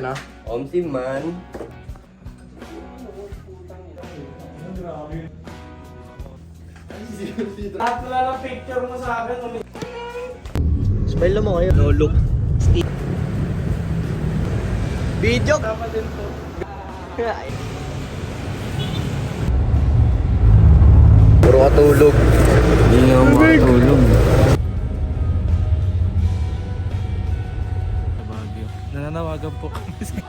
na. Omsim man. Lahat na lang picture mo sa akin. Smile mo kayo. No look. Steve. Video. Dapat din to. Puro katulog. Hindi nga makatulog. Sa Baguio. Nananawagan po kami sa...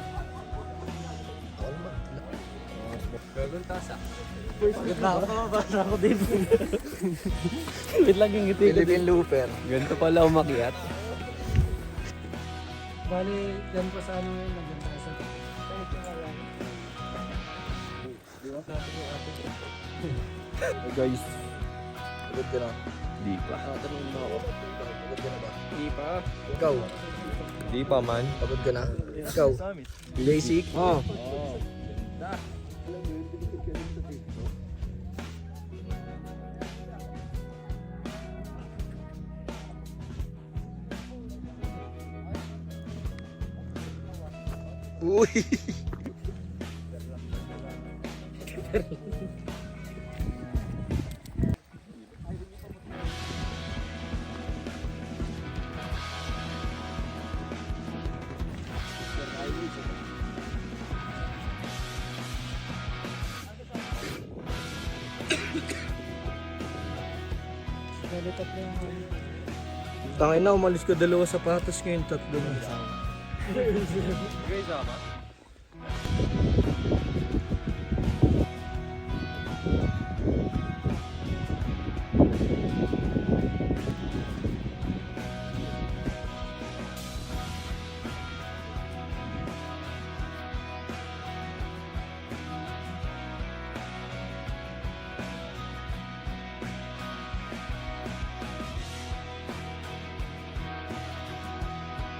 Basta ako din. Wait lang yung ngiti. Philippine Looper. Ganito pala umakyat. Bali, yan pa sa ano yun. Nandiyan tayo sa... Hey guys. Pagod ka na. Di pa. Tanungin mo ako. Pagod ka na ba? Hindi pa. Ikaw. Di pa man. Pagod ka na. Ikaw. Basic. Oh. Uy. Tangin na, umalis ko 2 sapatos ngayon, 3 na.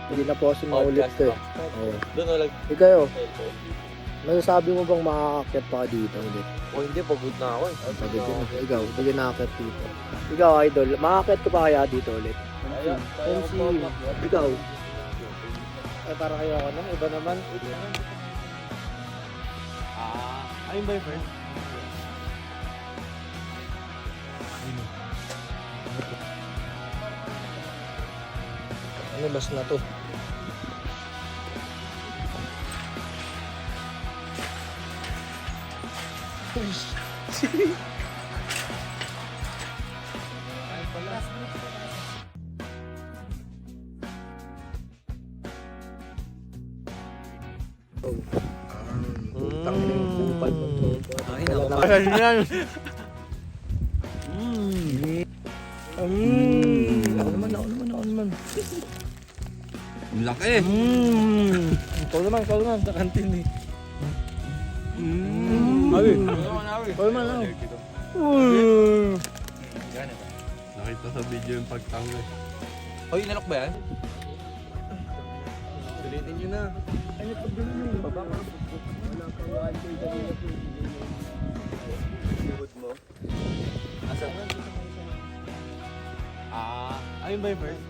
Hindi na po kasi maulit ko eh. Oo. Doon ulag. Ikaw, masasabi mo bang makakakit pa ka dito ulit? O hindi, pagod na ako eh. Pagod yun. Ikaw, hindi ka nakakit dito. Ikaw, idol, makakakit ka pa kaya dito ulit? MC, ikaw. Ay, para kayo ako na, iba naman. Ayun ba yung first? Ano, last na to. Tangin na yung kupal mo to. Ay, naku. Ako naman. Ang laki. Ikaw naman. Sa kantin eh. Ikaw naman lang. Nakita sa video yung pagtango. Hoy, inalok ba yan? Sulitin nyo na. Ano pag gano'n yun? Baba ka. Wala ka yung alcohol kanina po. Lihod mo. Asa? Ayun ba yung first?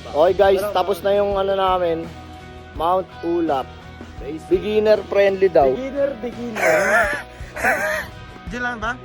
Okay guys, tapos na yung ano namin. Mount Ulap. Beginner friendly daw. Beginner. Diyan lang ba?